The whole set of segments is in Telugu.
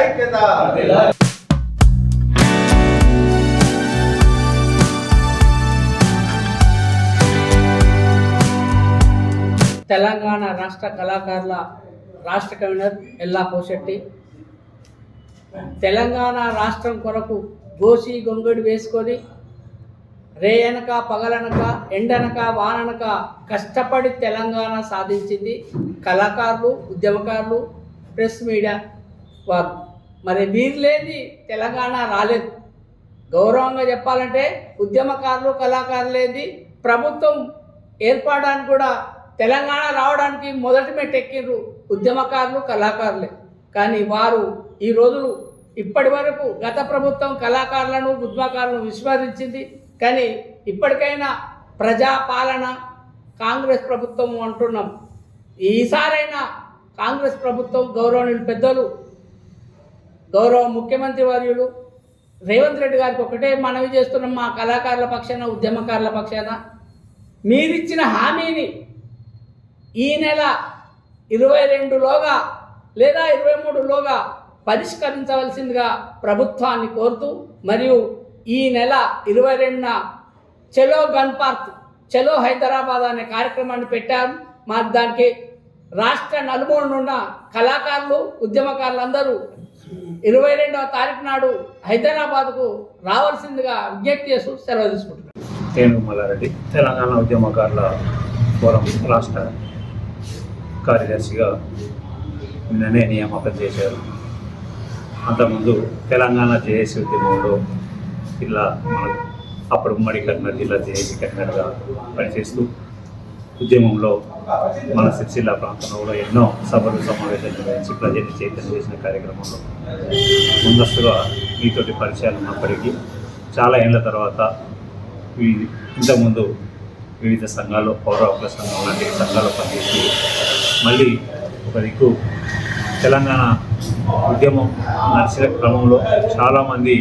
ఐక్యత. తెలంగాణ రాష్ట్ర కళాకారుల రాష్ట్ర కన్వీనర్ ఎల్లా పోషెట్టి, తెలంగాణ రాష్ట్రం కొరకు గోసి గొంగుడి వేసుకొని రేయనక పగలనక ఎండనక వాననక కష్టపడి తెలంగాణ సాధించింది కళాకారులు, ఉద్యమకారులు, ప్రెస్ మీడియా వారు. మరి వీరు లేని తెలంగాణ రాలేదు. గౌరవంగా చెప్పాలంటే ఉద్యమకారులు, కళాకారులు లేని ప్రభుత్వం ఏర్పడడానికి కూడా తెలంగాణ రావడానికి మొదటి మెట్టెక్కిర్రు ఉద్యమకారులు, కళాకారులే. కానీ వారు ఈ రోజులు ఇప్పటి వరకు గత ప్రభుత్వం కళాకారులను, ఉద్యమకారులను విస్మరించింది. కానీ ఇప్పటికైనా ప్రజాపాలన కాంగ్రెస్ ప్రభుత్వం అంటున్నాం. ఈసారైనా కాంగ్రెస్ ప్రభుత్వం గౌరవనీయులు పెద్దలు, గౌరవ ముఖ్యమంత్రి వర్యులు రేవంత్ రెడ్డి గారికి ఒకటే మనవి చేస్తున్నాం. మా కళాకారుల పక్షాన, ఉద్యమకారుల పక్షాన మీరిచ్చిన హామీని ఈ నెల 22లోగా లేదా 23లోగా పరిష్కరించవలసిందిగా ప్రభుత్వాన్ని కోరుతూ, మరియు ఈ నెల 22న చలో గన్ పార్క్, చలో హైదరాబాద్ అనే కార్యక్రమాన్ని పెట్టారు. దానికి రాష్ట్ర నలుమూల నుండి కళాకారులు, ఉద్యమకారులు అందరూ 22వ తారీఖు నాడు హైదరాబాద్కు రావాల్సిందిగా విజ్ఞప్తి చేస్తూ సెలవు తీసుకుంటున్నారు. నేను మల్లారెడ్డి, తెలంగాణ ఉద్యమకారుల ఫోరం రాష్ట్ర కార్యదర్శిగా నిన్ననే నియామకం చేశారు. అంతకుముందు తెలంగాణ జేఏసీ ఉద్యమంలో జిల్లా అప్పుడు ఉమ్మడి కరీంనగర్ జిల్లా జేఏసీ కన్వీనర్గా పనిచేస్తూ ఉద్యమంలో మన సిరిసిల్ల ప్రాంతంలో కూడా ఎన్నో సభలు, సమావేశాలు నిర్వహించి ప్రజల్ని చైతన్యం చేసిన కార్యక్రమంలో ముందస్తుగా మీతోటి పరిచయాలు ఉన్నప్పటికీ చాలా ఏళ్ళ తర్వాత ఇంతకుముందు వివిధ సంఘాల్లో, పౌర హక్కుల సంఘం లాంటి సంఘాల్లో పనిచేసి మళ్ళీ ఒక దిక్కు తెలంగాణ ఉద్యమం నడిచిన క్రమంలో చాలామంది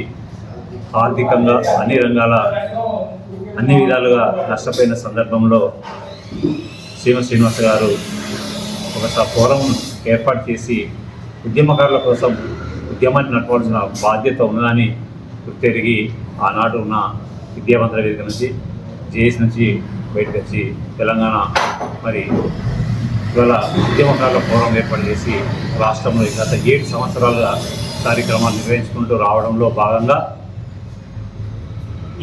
ఆర్థికంగా అన్ని విధాలుగా నష్టపోయిన సందర్భంలో శ్రీనివాస గారు ఒక ఫోరం ఏర్పాటు చేసి ఉద్యమకారుల కోసం ఉద్యమాన్ని నడపవలసిన బాధ్యత ఉన్నదని గుర్తెరిగి ఆనాడు ఉన్న విద్యావంతుల వేదిక నుంచి, జేఏసీ నుంచి బయటకు వచ్చి తెలంగాణ మరి ఇవాళ ఉద్యమకారుల ఫోరం ఏర్పాటు చేసి రాష్ట్రంలో గత 7 సంవత్సరాలుగా కార్యక్రమాలు నిర్వహించుకుంటూ రావడంలో భాగంగా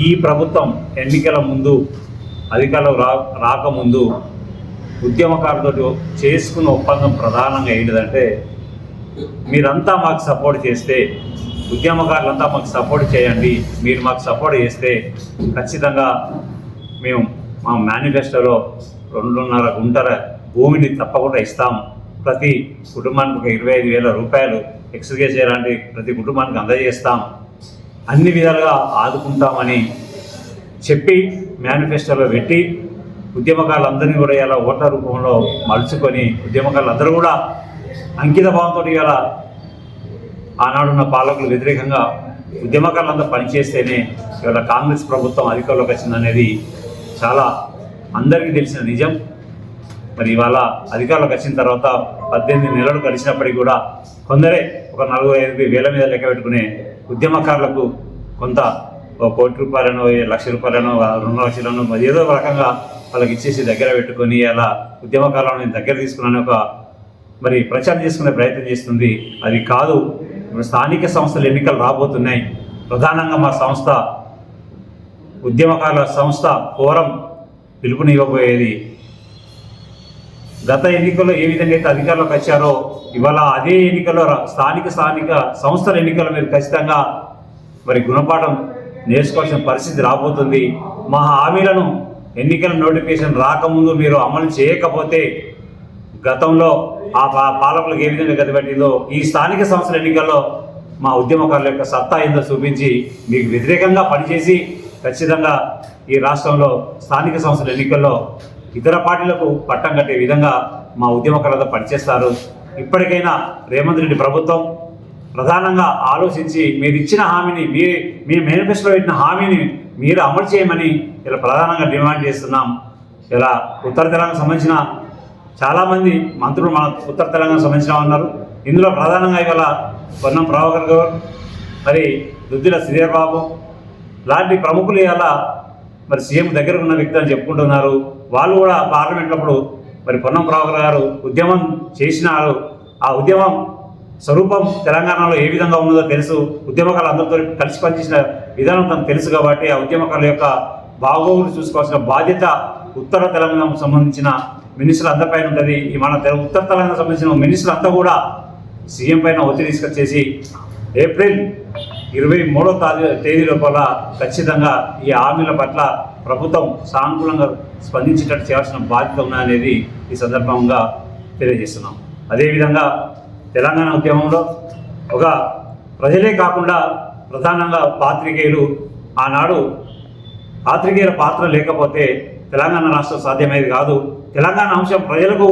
ఈ ప్రభుత్వం ఎన్నికల ముందు, అధికారంలో రాకముందు ఉద్యమకారులతో చేసుకున్న ఒప్పందం ప్రధానంగా ఏంటిదంటే, మీరంతా మాకు సపోర్ట్ చేస్తే, ఉద్యమకారులంతా మాకు సపోర్ట్ చేయండి, మీరు మాకు సపోర్ట్ చేస్తే ఖచ్చితంగా మేము మా మేనిఫెస్టోలో 2.5 గుంటల భూమిని తప్పకుండా ఇస్తాం, ప్రతి కుటుంబానికి ఒక 25,000 రూపాయలు ఎక్స్గ్రేషియా లాంటి ప్రతి కుటుంబానికి అందజేస్తాం, అన్ని విధాలుగా ఆదుకుంటామని చెప్పి మేనిఫెస్టోలో పెట్టి ఉద్యమకారులందరినీ కూడా ఇలా ఓట్ల రూపంలో మలుచుకొని ఉద్యమకారులందరూ కూడా అంకిత భావంతో ఇలా ఆనాడున్న పాలకులు వ్యతిరేకంగా ఉద్యమకారులంతా పనిచేస్తేనే ఇవాళ కాంగ్రెస్ ప్రభుత్వం అధికారంలోకి వచ్చిందనేది చాలా అందరికీ తెలిసిన నిజం. మరి ఇవాళ అధికారంలోకి వచ్చిన తర్వాత 18 నెలలు గడిచినప్పటికీ కూడా కొందరే ఒక 45 వేల మీద లెక్క పెట్టుకునే ఉద్యమకారులకు కొంత 1 కోటి రూపాయలను, 1 లక్ష రూపాయలను, 2 లక్షలను ఏదో ఒక రకంగా వాళ్ళకి ఇచ్చేసి దగ్గర పెట్టుకొని అలా ఉద్యమకారులను దగ్గర తీసుకుని ఒక మరి ప్రచారం చేసుకునే ప్రయత్నం చేస్తుంది. అది కాదు. ఇప్పుడు స్థానిక సంస్థల ఎన్నికలు రాబోతున్నాయి. ప్రధానంగా మా సంస్థ ఉద్యమకారుల సంస్థ ఫోరం పిలుపునివ్వబోయేది గత ఎన్నికల్లో ఏ విధంగా అయితే అధికారంలోకి వచ్చారో ఇవాళ అదే ఎన్నికల్లో స్థానిక సంస్థల ఎన్నికల్లో మీరు ఖచ్చితంగా మరి గుణపాఠం నేర్చుకోవాల్సిన పరిస్థితి రాబోతుంది. మా హామీలను ఎన్నికల నోటిఫికేషన్ రాకముందు మీరు అమలు చేయకపోతే గతంలో ఆ పాలకులకు ఏ విధంగా గతిపెట్టిందో ఈ స్థానిక సంస్థల ఎన్నికల్లో మా ఉద్యమకారుల యొక్క సత్తా ఏందో చూపించి మీకు వ్యతిరేకంగా పనిచేసి ఖచ్చితంగా ఈ రాష్ట్రంలో స్థానిక సంస్థల ఎన్నికల్లో ఇతర పార్టీలకు పట్టం కట్టే విధంగా మా ఉద్యమకారులతో పనిచేస్తారు. ఇప్పటికైనా రేవంత్ రెడ్డి ప్రభుత్వం ప్రధానంగా ఆలోచించి మీరు ఇచ్చిన హామీని, మీ మేనిఫెస్టోలో పెట్టిన హామీని మీరు అమలు చేయమని ఇలా ప్రధానంగా డిమాండ్ చేస్తున్నాం. ఇలా ఉత్తర తెలంగాణ సంబంధించిన చాలామంది మంత్రులు మన ఉత్తర తెలంగాణ సంబంధించిన ఉన్నారు. ఇందులో ప్రధానంగా ఇవాళ పొన్నం ప్రభాకర్ గౌడ్, మరి దుద్దిల శ్రీధర్ బాబు లాంటి ప్రముఖులు ఇవాళ మరి సీఎం దగ్గర ఉన్న వ్యక్తి అని చెప్పుకుంటున్నారు. వాళ్ళు కూడా పార్లమెంట్లప్పుడు మరి పొన్నం ప్రభాకర్ గారు ఉద్యమం చేసినారు. ఆ ఉద్యమం స్వరూపం తెలంగాణలో ఏ విధంగా ఉన్నదో తెలుసు. ఉద్యమకారులు అందరితో కలిసి పనిచేసిన విధానం తనకు తెలుసు కాబట్టి ఆ ఉద్యమకారుల యొక్క బాగోగులు చూసుకోవాల్సిన బాధ్యత ఉత్తర తెలంగాణకు సంబంధించిన మినిస్టర్లు అందరిపైన ఉంటుంది. ఈ మన ఉత్తర తెలంగాణకు సంబంధించిన మినిస్టర్లు అంతా కూడా సీఎం పైన ఒత్తిడి తీసుకొచ్చేసి ఏప్రిల్ 23వ తేదీ లోపల ఖచ్చితంగా ఈ హామీల పట్ల ప్రభుత్వం సానుకూలంగా స్పందించేటట్టు చేయాల్సిన బాధ్యత ఉన్నదనేది ఈ సందర్భంగా తెలియజేస్తున్నాం. అదేవిధంగా తెలంగాణ ఉద్యమంలో ఒక ప్రజలే కాకుండా ప్రధానంగా పాత్రికేయులు, ఆనాడు పాత్రికేయుల పాత్ర లేకపోతే తెలంగాణ రాష్ట్రం సాధ్యమయ్యేది కాదు. తెలంగాణ అంశం ప్రజలకు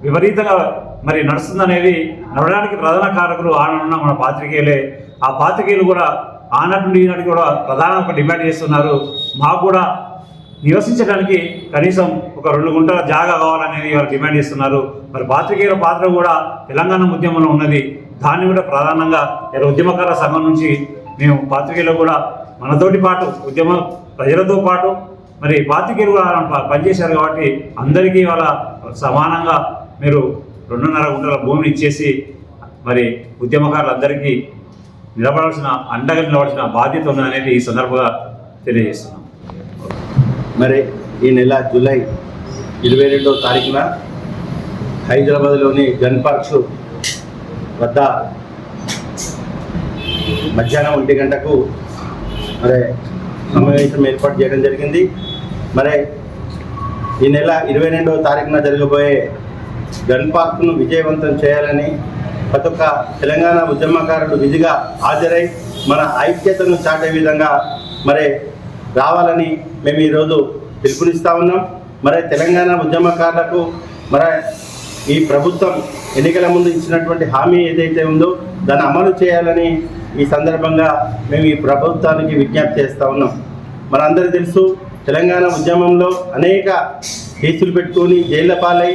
విపరీతంగా మరి నడుస్తుందనేది నడవడానికి ప్రధాన కారకులు ఆనాడున్న మన పాత్రికేయులే. ఆ పాత్రికేయులు కూడా ఆనాటి నుండి ఈనాటి కూడా ప్రధాన ఒక డిమాండ్ చేస్తున్నారు. మాకు కూడా నివసించడానికి కనీసం ఒక 2 గుంటల జాగా కావాలనేది వాళ్ళు డిమాండ్ చేస్తున్నారు. మరి పాత్రికేయుల పాత్ర కూడా తెలంగాణ ఉద్యమంలో ఉన్నది. దాన్ని కూడా ప్రధానంగా ఉద్యమకారుల సంఘం నుంచి మేము పాత్రికేయులు కూడా మనతోటి పాటు ఉద్యమ ప్రజలతో పాటు మరి పాత్రికేయులు కూడా పనిచేశారు కాబట్టి అందరికీ వాళ్ళ సమానంగా మీరు 2.5 గుంటల భూమిని ఇచ్చేసి మరి ఉద్యమకారులందరికీ అండగా నిలబడాల్సిన బాధ్యత ఉందనేది ఈ సందర్భంగా తెలియజేస్తున్నాం. మరి ఈ నెల జూలై 22వ తారీఖున హైదరాబాద్లోని గన్ పార్క్స్ వద్ద మధ్యాహ్నం 1 గంటకు మరి సమావేశం ఏర్పాటు చేయడం జరిగింది. మరి ఈ నెల 22వ తారీఖున జరగబోయే గన్ పార్క్ను విజయవంతం చేయాలని ప్రతి ఒక్క తెలంగాణ ఉద్యమకారులు విధిగా హాజరై మన ఐక్యతను చాటే విధంగా మరి రావాలని మేము ఈరోజు పిలుపునిస్తూ ఉన్నాం. మరి తెలంగాణ ఉద్యమకారులకు మరి ఈ ప్రభుత్వం ఎన్నికల ముందు ఇచ్చినటువంటి హామీ ఏదైతే ఉందో దాన్ని అమలు చేయాలని ఈ సందర్భంగా మేము ఈ ప్రభుత్వానికి విజ్ఞప్తి చేస్తూ ఉన్నాం. మనందరికీ తెలుసు, తెలంగాణ ఉద్యమంలో అనేక కేసులు పెట్టుకొని జైళ్ళ పాలై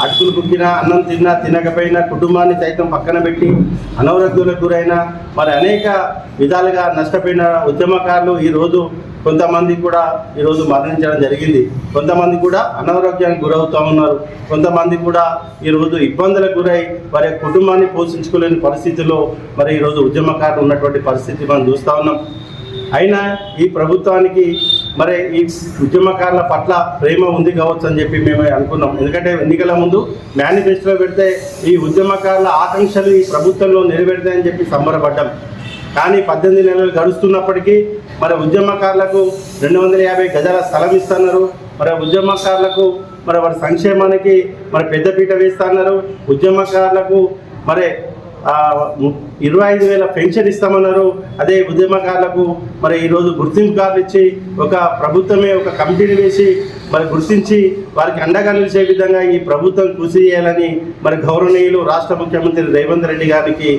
అటుకులు కుక్కినా, అన్నం తిన్నా తినకపోయినా, కుటుంబాన్ని సైతం పక్కన పెట్టి అనారోగ్యాలకు గురైన మరి అనేక విధాలుగా నష్టపోయిన ఉద్యమకారులు ఈరోజు కొంతమంది కూడా ఈరోజు మరణించడం జరిగింది. కొంతమంది కూడా అనారోగ్యానికి గురవుతూ ఉన్నారు. కొంతమంది కూడా ఈరోజు ఇబ్బందులకు గురై వారి కుటుంబాన్ని పోషించుకోలేని పరిస్థితిలో మరి ఈరోజు ఉద్యమకారులు ఉన్నటువంటి పరిస్థితి మనం చూస్తూ ఉన్నాం. అయినా ఈ ప్రభుత్వానికి మరి ఈ ఉద్యమకారుల పట్ల ప్రేమ ఉంది కావచ్చు అని చెప్పి మేము అనుకున్నాం. ఎందుకంటే ఎన్నికల ముందు మేనిఫెస్టోలో పెడితే ఈ ఉద్యమకారుల ఆకాంక్షలు ఈ ప్రభుత్వంలో నెరవేరుతాయని చెప్పి సంబరపడ్డాం. కానీ 18 నెలలు గడుస్తున్నప్పటికీ మరి ఉద్యమకారులకు 250 గజాల స్థలం ఇస్తున్నారు. మరి ఉద్యమకారులకు మరి వారి సంక్షేమానికి మరి పెద్దపీట వేస్తున్నారు. ఉద్యమకారులకు మరి 25,000 పెన్షన్ ఇస్తామన్నారు. అదే ఉద్యమకారులకు మరి ఈరోజు గుర్తింపు కార్డు ఇచ్చి ఒక ప్రభుత్వమే ఒక కమిటీని వేసి మరి గుర్తించి వారికి అండగా నిలిచే విధంగా ఈ ప్రభుత్వం కృషి చేయాలని మరి గౌరవనీయులు రాష్ట్ర ముఖ్యమంత్రి రేవంత్ రెడ్డి గారికి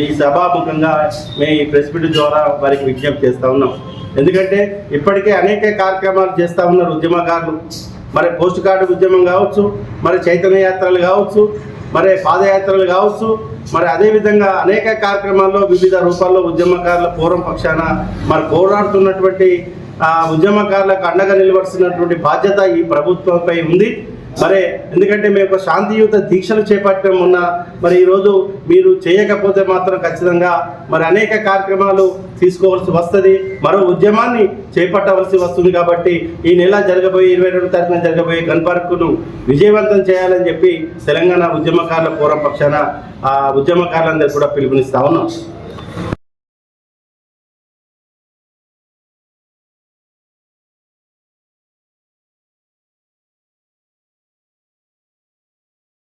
ఈ సభాముఖంగా మేము ఈ ప్రెస్ మీట్ ద్వారా వారికి విజ్ఞప్తి చేస్తూ ఉన్నాం. ఎందుకంటే ఇప్పటికే అనేక కార్యక్రమాలు చేస్తూ ఉన్నారు ఉద్యమకారులు. మరి పోస్ట్ కార్డు ఉద్యమం కావచ్చు, మరి చైతన్య యాత్రలు కావచ్చు, మరి పాదయాత్రలు కావచ్చు, మరి అదేవిధంగా అనేక కార్యక్రమాల్లో వివిధ రూపాల్లో ఉద్యమకారుల పూర్వం పక్షాన మరి పోరాడుతున్నటువంటి ఉద్యమకారులకు అండగా నిలబడుతున్నటువంటి బాధ్యత ఈ ప్రభుత్వంపై ఉంది. మరి ఎందుకంటే మేము ఒక శాంతియుత దీక్షలు చేపట్టడం ఉన్న మరి ఈరోజు మీరు చేయకపోతే మాత్రం ఖచ్చితంగా మరి అనేక కార్యక్రమాలు తీసుకోవాల్సి వస్తుంది, మరో ఉద్యమాన్ని చేపట్టవలసి వస్తుంది. కాబట్టి ఈ నెల జరగబోయే 22వ తారీఖున జరగబోయే గన్ పార్కును విజయవంతం చేయాలని చెప్పి తెలంగాణ ఉద్యమకారుల పూర్వం పక్షాన ఉద్యమకారులందరూ కూడా పిలుపునిస్తా ఉన్నాం.